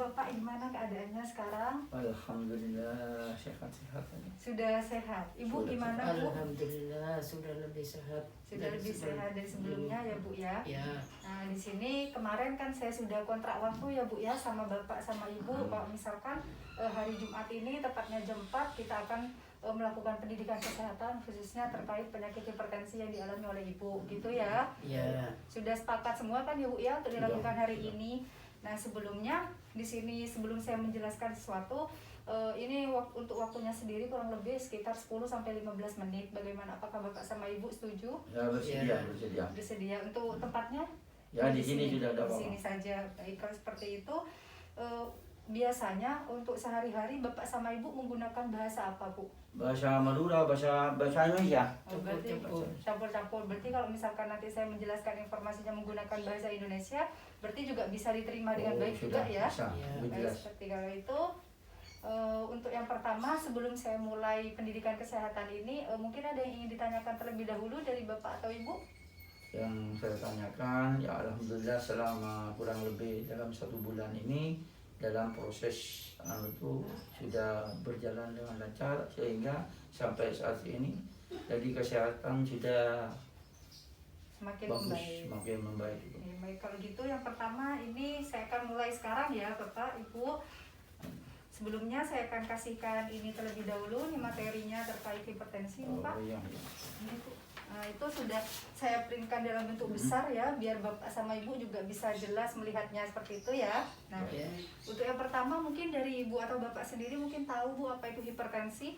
Bapak gimana keadaannya sekarang? Alhamdulillah sehat-sehat. Sudah sehat. Ibu Sudah gimana sehat. Bu? Alhamdulillah sudah lebih sehat. Sudah lebih sehat dari sebelumnya ya Bu ya. Ya. Nah di sini kemarin kan saya sudah kontrak waktu ya Bu ya sama Bapak sama Ibu. Kalau misalkan hari Jumat ini tepatnya jam 4 kita akan melakukan pendidikan kesehatan khususnya terkait penyakit hipertensi yang dialami oleh Ibu gitu ya. Ya. Sudah sepakat semua kan ya Bu ya untuk dilakukan hari ini. Nah sebelumnya di sini sebelum saya menjelaskan sesuatu ini untuk waktunya sendiri kurang lebih sekitar 10 sampai 15 menit. Bagaimana, apakah Bapak sama Ibu setuju? Ya bersedia. Bersedia untuk tempatnya? Ya di sini sudah ada Di Bapak. sini saja. Baik, kalau seperti itu biasanya untuk sehari-hari Bapak sama Ibu menggunakan bahasa apa Bu? Bahasa Madura, bahasa Indonesia. Berarti campur-campur. Berarti kalau misalkan nanti saya menjelaskan informasinya menggunakan bahasa Indonesia, berarti juga bisa diterima dengan baik juga ya. Bisa. Ya. Baik, seperti kalau itu untuk yang pertama sebelum saya mulai pendidikan kesehatan ini mungkin ada yang ingin ditanyakan terlebih dahulu dari Bapak atau Ibu? Yang saya tanyakan, ya alhamdulillah selama kurang lebih dalam 1 bulan ini dalam proses itu sudah berjalan dengan lancar sehingga sampai saat ini jadi kesehatan sudah Semakin bagus, membaik. semakin membaik. Ya, baik, kalau gitu yang pertama ini saya akan mulai sekarang ya Bapak, Ibu. Sebelumnya saya akan kasihkan ini terlebih dahulu nih materinya terkait hipertensi Pak. Iya. Ini, Bu. Nah, itu sudah saya printkan dalam bentuk besar ya biar Bapak sama Ibu juga bisa jelas melihatnya seperti itu ya. Nah, Ya. untuk yang pertama mungkin dari Ibu atau Bapak sendiri mungkin tahu Bu apa itu hipertensi?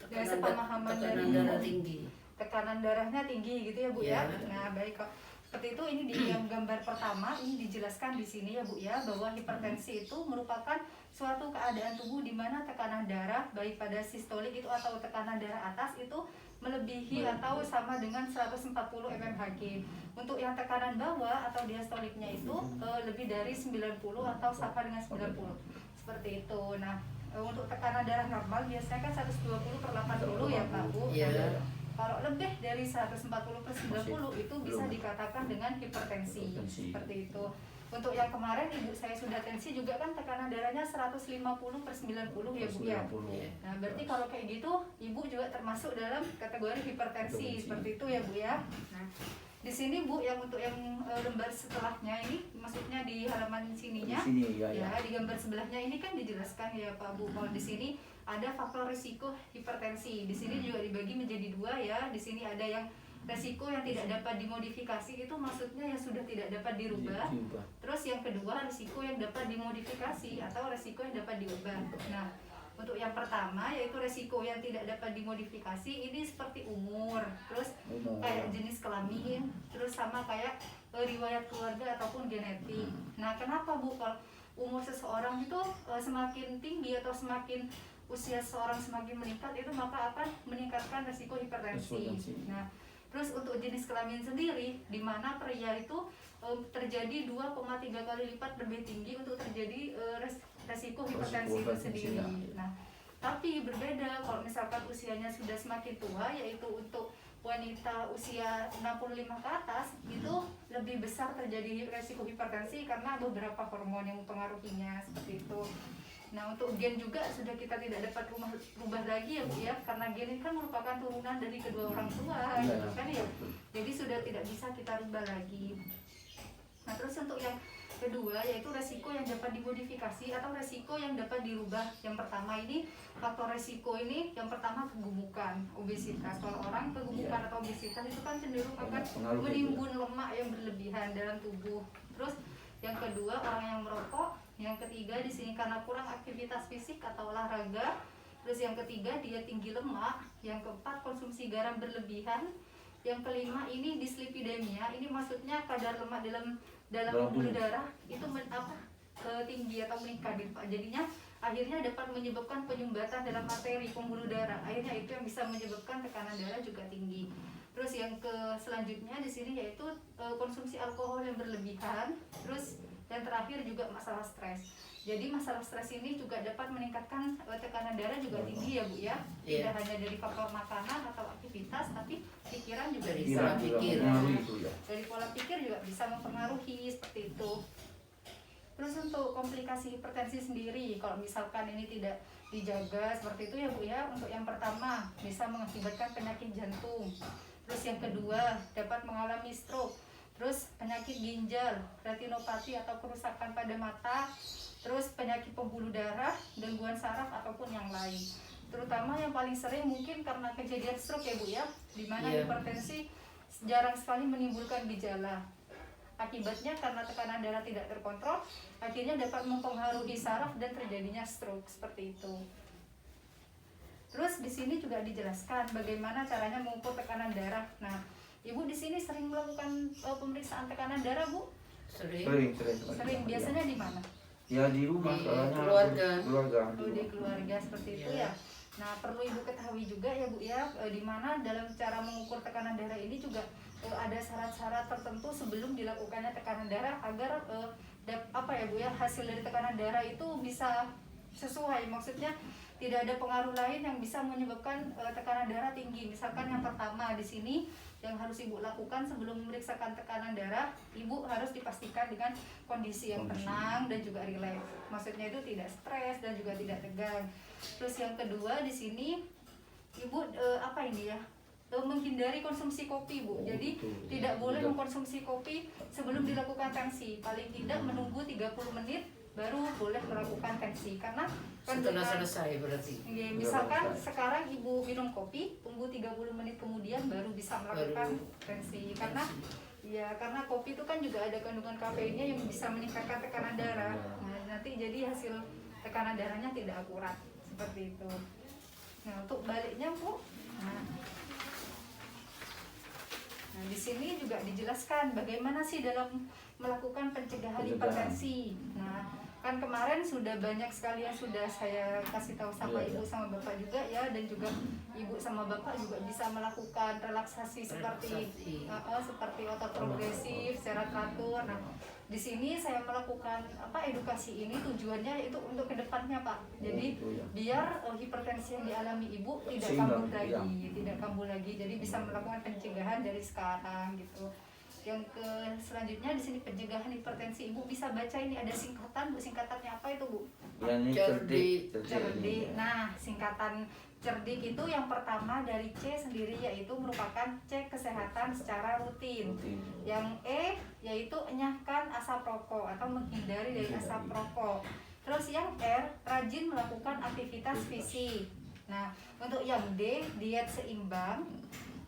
Dari sepemahaman dari Tekanan Ibu. darah tinggi. Tekanan darahnya tinggi gitu ya Bu ya. Ya. Nah baik kok. Seperti itu ini di gambar pertama ini dijelaskan di sini ya Bu ya bahwa hipertensi itu merupakan suatu keadaan tubuh di mana tekanan darah baik pada sistolik itu atau tekanan darah atas itu melebihi atau sama dengan 140 mmHg. Untuk yang tekanan bawah atau diastoliknya itu lebih dari 90 atau sama dengan 90. Seperti itu. Nah, untuk tekanan darah normal biasanya kan 120/80 ya Pak Bu. Ya. Kalau lebih dari 140/90 itu bisa dikatakan dengan hipertensi. Seperti itu. Untuk yang kemarin Ibu saya sudah tensi juga kan tekanan darahnya 150/90 ya Bu ya. Nah, berarti kalau kayak gitu Ibu juga termasuk dalam kategori hipertensi. Seperti itu ya Bu ya. Nah, di sini Bu yang untuk yang lembar setelahnya ini maksudnya di halaman sininya. Di sini ya. Di gambar sebelahnya ini kan dijelaskan ya Pak Bu. Kalau di sini ada faktor risiko hipertensi. Di sini juga dibagi menjadi 2 ya. Di sini ada yang resiko yang tidak dapat dimodifikasi, itu maksudnya yang sudah tidak dapat dirubah. Terus yang kedua risiko yang dapat dimodifikasi atau resiko yang dapat diubah. Nah, untuk yang pertama yaitu resiko yang tidak dapat dimodifikasi ini seperti umur, terus kayak jenis kelamin, terus sama kayak riwayat keluarga ataupun genetik. Nah, kenapa Bu kalau umur seseorang itu semakin tinggi atau semakin usia seseorang semakin meningkat itu maka akan meningkatkan resiko hipertensi. Nah, terus untuk jenis kelamin sendiri di mana pria itu terjadi 2,3 kali lipat lebih tinggi untuk terjadi resiko hipertensi itu sendiri. Nah, tapi berbeda kalau misalkan usianya sudah semakin tua yaitu untuk wanita usia 65 ke atas itu lebih besar terjadi resiko hipertensi karena beberapa hormon yang mempengaruhinya seperti itu. Nah, untuk gen juga sudah kita tidak dapat rubah lagi ya Bu ya, karena gen ini kan merupakan turunan dari kedua orang tua gitu kan ya. Jadi sudah tidak bisa kita rubah lagi. Nah, terus untuk yang kedua yaitu resiko yang dapat dimodifikasi atau resiko yang dapat dirubah. Yang pertama ini faktor resiko ini yang pertama kegemukan, obesitas. Kalau orang kegemukan atau obesitas itu kan cenderung akan menimbun lemak yang berlebihan dalam tubuh. Terus yang kedua orang yang merokok. Yang ketiga di sini karena kurang aktivitas fisik atau olahraga. Terus yang ketiga dia tinggi lemak. Yang keempat konsumsi garam berlebihan. Yang kelima ini dislipidemia. Ini maksudnya kadar lemak dalam pembuluh darah itu tinggi atau meningkat gitu Pak. Jadinya akhirnya dapat menyebabkan penyumbatan dalam arteri pembuluh darah. Akhirnya itu yang bisa menyebabkan tekanan darah juga tinggi. Terus yang selanjutnya di sini yaitu konsumsi alkohol yang berlebihan. Terus yang terakhir juga masalah stres. Jadi masalah stres ini juga dapat meningkatkan tekanan darah juga tinggi ya Bu ya. Tidak hanya dari faktor makanan atau aktivitas, tapi pikiran juga bisa. Dari pola pikir juga bisa mempengaruhi seperti itu. Terus untuk komplikasi hipertensi sendiri, kalau misalkan ini tidak dijaga seperti itu ya Bu ya, untuk yang pertama bisa mengakibatkan penyakit jantung. Terus yang kedua dapat mengalami stroke. Terus penyakit ginjal, retinopati atau kerusakan pada mata, terus penyakit pembuluh darah, gangguan saraf ataupun yang lain. Terutama yang paling sering mungkin karena kejadian stroke ya Bu ya, di mana hipertensi jarang sekali menimbulkan gejala. Akibatnya karena tekanan darah tidak terkontrol, akhirnya dapat mempengaruhi saraf dan terjadinya stroke seperti itu. Terus di sini juga dijelaskan bagaimana caranya mengukur tekanan darah. Nah, Ibu di sini sering melakukan pemeriksaan tekanan darah, Bu? Sering. Sering. Biasanya di mana? Ya di rumah, Di soalnya keluarga. Di keluarga seperti itu ya. Nah, perlu Ibu ketahui juga ya Bu ya, di mana dalam cara mengukur tekanan darah ini juga ada syarat-syarat tertentu sebelum dilakukannya tekanan darah agar apa ya Bu ya, hasil dari tekanan darah itu bisa sesuai. Maksudnya tidak ada pengaruh lain yang bisa menyebabkan tekanan darah tinggi. Misalkan yang pertama di sini yang harus Ibu lakukan sebelum memeriksakan tekanan darah, Ibu harus dipastikan dengan kondisi yang tenang dan juga rileks. Maksudnya itu tidak stres dan juga tidak tegang. Terus yang kedua di sini Ibu apa ini ya? Menghindari konsumsi kopi, Bu. Jadi tidak boleh mengkonsumsi kopi sebelum dilakukan tensi. Paling tidak menunggu 30 menit baru boleh melakukan tensi. Karena Setelah selesai berarti. ya, misalkan sekarang Ibu minum kopi, tunggu 30 menit kemudian baru bisa melakukan tensi. Karena kopi itu kan juga ada kandungan kafeinnya yang bisa meningkatkan tekanan darah. Nah, nanti jadi hasil tekanan darahnya tidak akurat seperti itu. Nah, untuk baliknya, Bu. Nah, di sini juga dijelaskan bagaimana sih dalam melakukan pencegahan hipertensi. Nah, kan kemarin sudah banyak sekali yang sudah saya kasih tahu sama Ibu sama Bapak juga ya, dan juga Ibu sama Bapak juga bisa melakukan relaksasi seperti otot progresif secara teratur. Nah, di sini saya melakukan edukasi ini tujuannya itu untuk kedepannya Pak. Jadi biar hipertensi yang dialami Ibu tidak kambuh lagi. Jadi bisa melakukan pencegahan dari sekarang gitu. Yang selanjutnya di sini pencegahan hipertensi, Ibu bisa baca ini ada singkatan, Bu. Singkatannya apa itu, Bu? Ya, ini cerdik. Nah, singkatan cerdik itu yang pertama dari C sendiri yaitu merupakan cek kesehatan secara rutin. Yang E yaitu enyahkan asap rokok atau menghindari dari asap rokok. Terus yang R rajin melakukan aktivitas fisik. Nah, untuk yang D diet seimbang.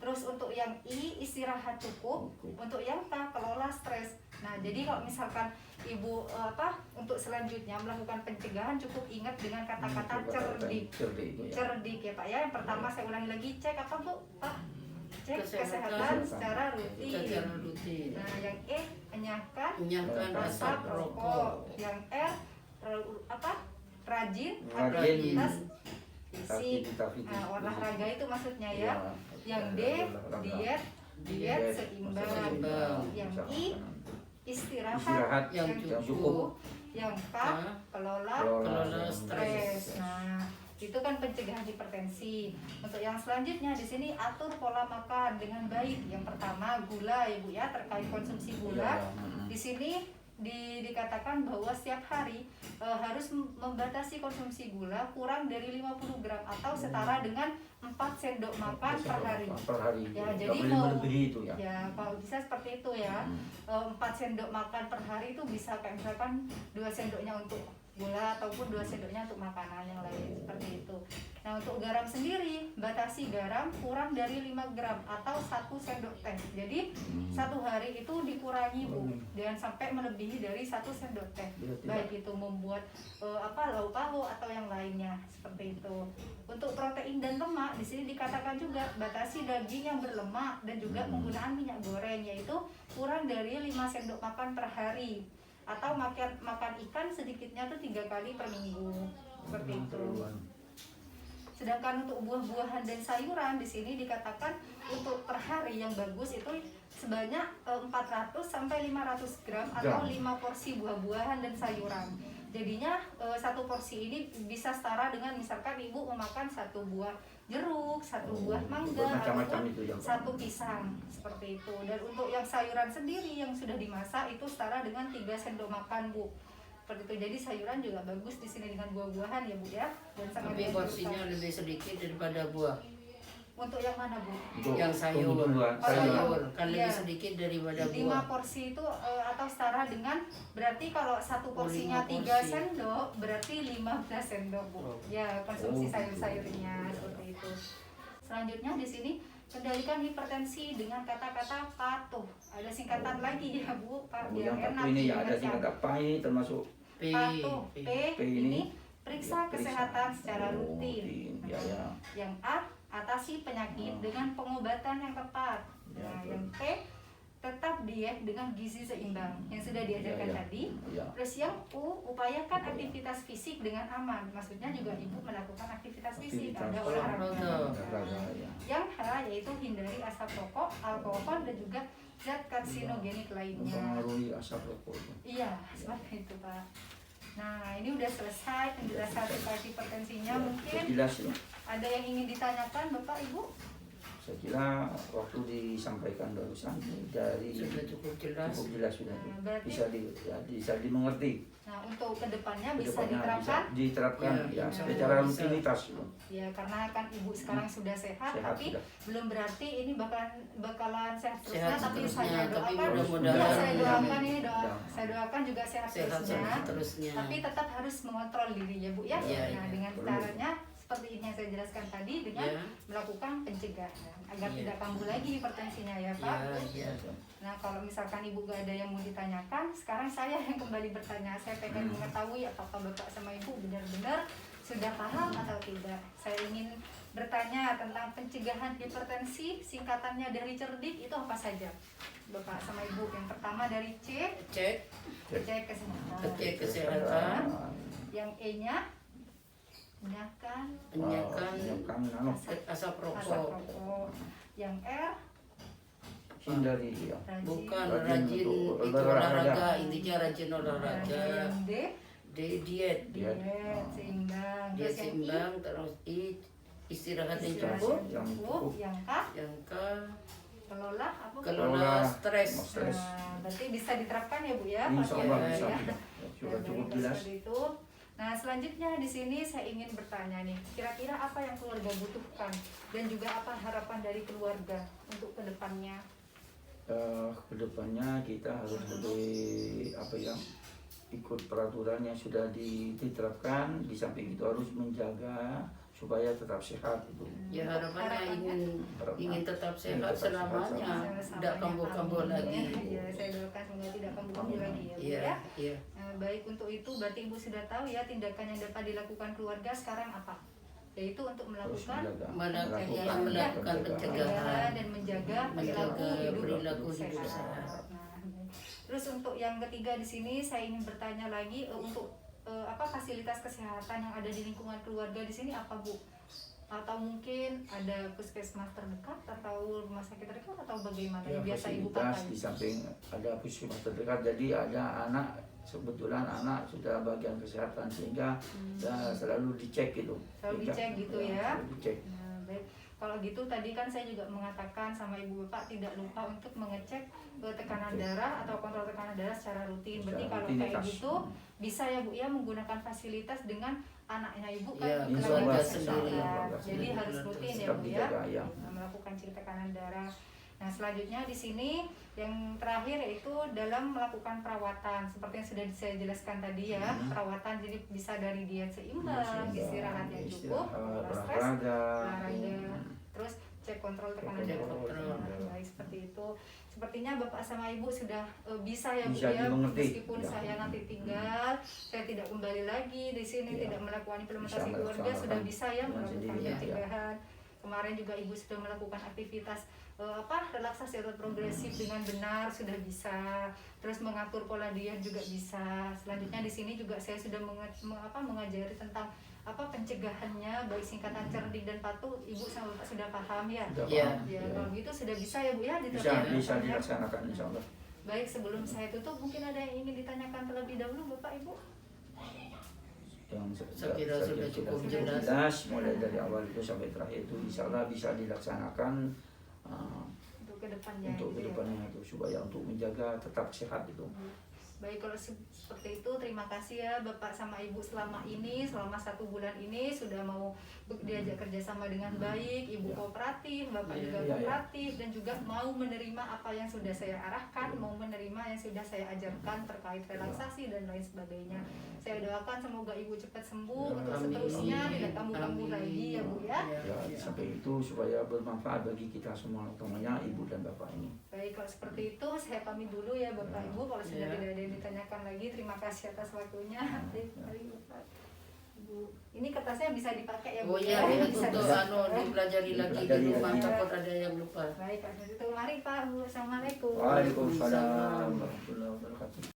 Terus untuk yang I istirahat cukup, untuk yang K kelola stres. Nah, jadi kalau misalkan Ibu untuk selanjutnya melakukan pencegahan cukup ingat dengan kata-kata cerdik. Cerdik ya Pak ya. Yang pertama saya ulangi lagi, cek apa Bu? Pak? Cek kesehatan secara rutin. Nah, yang E enyahkan asap rokok. Yang R rajin aktivitas fisik. Nah, olahraga itu maksudnya ya. Yang D diet seimbang. Yang I istirahat yang cukup. Yang K kelola stres. Nah, itu kan pencegahan hipertensi. Untuk yang selanjutnya di sini atur pola makan dengan baik. Yang pertama gula ya Bu ya, terkait konsumsi gula. Di sini dikatakan bahwa setiap hari harus membatasi konsumsi gula kurang dari 50 gram atau setara dengan 4 sendok makan per hari. Ya, jadi kalau bisa seperti itu ya. 4 sendok makan per hari itu bisa kayak misalkan 2 sendoknya untuk gula ataupun 2 sendoknya untuk makanan yang lain seperti itu. Nah, untuk garam sendiri batasi garam kurang dari 5 gram atau 1 sendok teh. Jadi satu hari itu dikurangi Bu, jangan sampai melebihi dari 1 sendok teh. Baik itu membuat lauk pauk atau yang lainnya seperti itu. Untuk protein dan lemak di sini dikatakan juga batasi daging yang berlemak dan juga penggunaan minyak goreng yaitu kurang dari 5 sendok makan per hari. Atau makan ikan sedikitnya tuh 3 kali per minggu seperti itu. Sedangkan untuk buah-buahan dan sayuran di sini dikatakan untuk per hari yang bagus itu sebanyak 400 sampai 500 gram atau 5 porsi buah-buahan dan sayuran. Jadinya satu porsi ini bisa setara dengan misalkan Ibu memakan 1 buah jeruk, 1 buah mangga, ataupun 1 pisang seperti itu. Dan untuk yang sayuran sendiri yang sudah dimasak itu setara dengan 3 sendok makan Bu seperti itu. Jadi sayuran juga bagus di sini dengan buah-buahan ya Bu ya, dan sangat Tapi porsinya dianjurkan. lebih sedikit daripada buah. Untuk yang mana Bu? Untuk Yang sayur, kebutuhan sayur kan Iya. lebih sedikit daripada 5 buah. porsi itu atau setara dengan, berarti kalau satu Oh, porsinya 5 3 porsi. sendok berarti 15 sendok Bu. Oh. Ya, konsumsi Oh. sayur-sayurnya seperti itu. Selanjutnya di sini kendalikan hipertensi dengan kata-kata patuh. Ada singkatan lagi ya Bu, Pak, biar Yang enak satu ini ya ada diingatkan. singkat PAI termasuk P. Patuh. P, P ini ini periksa kesehatan secara Oh, rutin. Ya, ya. Yang A, atasi penyakit dengan pengobatan yang tepat. Ya, Nah, betul. yang T, tetap diet dengan gizi seimbang yang sudah diajarkan Ya, ya. tadi. Ya. Terus yang U, upayakan aktivitas fisik dengan aman. Maksudnya juga ibu melakukan aktivitas fisik, ada Aktivitas olahraga. olahraga, ya. Yang H yaitu hindari asap rokok, alkohol dan juga zat karsinogenik lainnya. Mempengaruhi asap rokok. Iya, seperti itu Pak. Nah, ini udah selesai penjelasan terkait hipertensinya. Mungkin Jelas ya. ada yang ingin ditanyakan Bapak Ibu? Saya kira waktu disampaikan barusan dari Sudah cukup jelas. cukup jelas sudah. Nah, berarti- Bisa dimengerti. Nah, untuk kedepannya bisa Kedepannya diterapkan. diterapkan Ya, ya, bisa. secara Bisa. rutinitas. gitu. Ya, karena kan ibu sekarang sudah sehat, Sehat tapi sudah. belum berarti ini bakalan sehat terusnya. Sehat Tapi seterusnya, saya tapi doakan, mudah-mudahan. ya, saya doakan Amin. ini doa, Ya. saya doakan juga sehat, Sehat terusnya. seterusnya. Tapi tetap harus mengontrol diri ya Bu ya. Iya, Nah, iya. dengan Perlu. caranya seperti ini yang saya jelaskan tadi dengan Ya. melakukan pencegahan agar Iya. tidak kambuh lagi hipertensinya ya Pak. Ya, ya. Nah, kalau misalkan ibu gak ada yang mau ditanyakan, sekarang saya yang kembali bertanya. Saya pengen mengetahui apakah bapak sama ibu benar-benar sudah paham atau tidak. Saya ingin bertanya tentang pencegahan hipertensi, singkatannya dari cerdik itu apa saja? Bapak sama ibu, yang pertama dari C, Cek cek kesehatan. Cek kesehatan. Yang E-nya, menyakan menyiapkan Menyiapkan anu, asap asap rokok. rokok. Yang R, hindari ya. rajin. Bukan Rajin rajin untuk itu olahraga. olahraga, intinya rajin Ada olahraga. yang D, Diet, diet seimbang. diet Terus yang I, seimbang, terus istirahat yang istirahat cukup. yang cukup. Yang K, Yang ke kelola apa? kelola stres. Stres. Nah, berarti bisa diterapkan ya Bu ya? Insya Allah Pak? bisa. Ya. Ya, sudah Baik, cukup baik, jelas. seperti itu. Nah, selanjutnya di sini saya ingin bertanya nih, kira-kira apa yang keluarga butuhkan dan juga apa harapan dari keluarga untuk kedepannya? Kedepannya kita harus lebih apa ya, ikut peraturan yang sudah diterapkan. Di samping itu harus menjaga supaya tetap sehat itu. Ya harapannya ingin tetap sehat tetap sehat selamanya, Sama-sama tidak ya, kambuh-kambuh amin. lagi. Ya, saya doakan semoga tidak kambuh-kambuh Amin. lagi ya Bu Iya, ya. iya. Nah, baik, untuk itu berarti Ibu sudah tahu ya tindakan yang dapat dilakukan keluarga sekarang apa? Yaitu untuk Terus melakukan Melakukan pencegahan dan menjaga menjaga perilaku hidup hidup sehat. sehat. Nah, terus untuk yang ketiga di sini saya ingin bertanya lagi untuk apa fasilitas kesehatan yang ada di lingkungan keluarga di sini apa Bu? Atau mungkin ada puskesmas terdekat atau rumah sakit terdekat atau bagaimana Ya, yang biasa Ibu fasilitas pakai? di samping ada puskesmas terdekat, jadi ada anak, kebetulan anak sudah bagian kesehatan sehingga ya, selalu dicek gitu. Selalu dicek gitu ya. Selalu dicek. Nah, baik. Kalau gitu tadi kan saya juga mengatakan sama ibu bapak tidak lupa untuk mengecek tekanan darah atau kontrol tekanan darah secara rutin. Berarti Secara kalau kayak rutinitas. gitu bisa ya Bu ya menggunakan fasilitas dengan anaknya ibu kan Ya, lagi keluarga tes sendiri. kesehatan. Keluarga Jadi sendiri. harus rutin ya Tetap Bu ya. dijaga, ya. Melakukan cek tekanan darah. Nah, selanjutnya di sini yang terakhir yaitu dalam melakukan perawatan seperti yang sudah saya jelaskan tadi ya. Perawatan jadi bisa dari diet seimbang, istirahat yang cukup, mengelola stres, olahraga, terus cek kontrol tekanan Cek darah. kontrol. Nah, baik, seperti itu. Sepertinya Bapak sama Ibu sudah bisa ya Bu Bisa ya, dimengerti. meskipun Ya. saya nanti tinggal, saya tidak kembali lagi di sini, Ya. tidak melakukan implementasi Bisa keluarga, melaksanakan sudah bisa ya dengan melakukan sendirinya, ya. pencegahan. Kemarin juga Ibu sudah melakukan aktivitas relaksasi atau progresif dengan benar, sudah bisa. Terus mengatur pola diet juga bisa. Selanjutnya di sini juga saya sudah mengajari tentang pencegahannya, baik singkatan cerdik dan patuh. Ibu sama Bapak sudah paham ya? Sudah Ya. paham. Ya, Ya. kalau gitu sudah bisa ya Bu ya Bisa diterapkan. dilaksanakan insya Allah. Baik, sebelum saya tutup mungkin ada yang ingin ditanyakan terlebih dahulu Bapak Ibu? Yang Saya kira sudah cukup jelas. jelas, mulai dari awal itu sampai terakhir itu insya Allah bisa dilaksanakan Untuk kedepannya untuk gitu ya, kedepannya itu supaya untuk menjaga tetap sehat itu. Baik, kalau seperti itu terima kasih ya Bapak sama Ibu selama 1 bulan ini sudah mau diajak kerjasama dengan baik. Ibu kooperatif, Bapak juga kooperatif, dan juga mau menerima apa yang sudah saya arahkan, mau menerima yang sudah saya ajarkan terkait relaksasi dan lain sebagainya. Saya doakan semoga Ibu cepat sembuh, untuk seterusnya tidak kambuh-kambuh lagi ya Bu ya. Ya, sampai itu supaya bermanfaat bagi kita semua, utamanya Ibu dan Bapak ini. Baik, kalau seperti itu saya pamit dulu ya Bapak Ibu. Kalau sudah tidak ada yang ditanyakan lagi, terima kasih atas waktunya. Mari Bapak Ibu. Ini kertasnya bisa dipakai ya Bu. Oh iya, Bisa untuk dipelajari lagi di rumah, takut ada yang lupa. Baik, kalau itu mari Pak Bu. Assalamualaikum. Waalaikumsalam warahmatullahi wabarakatuh.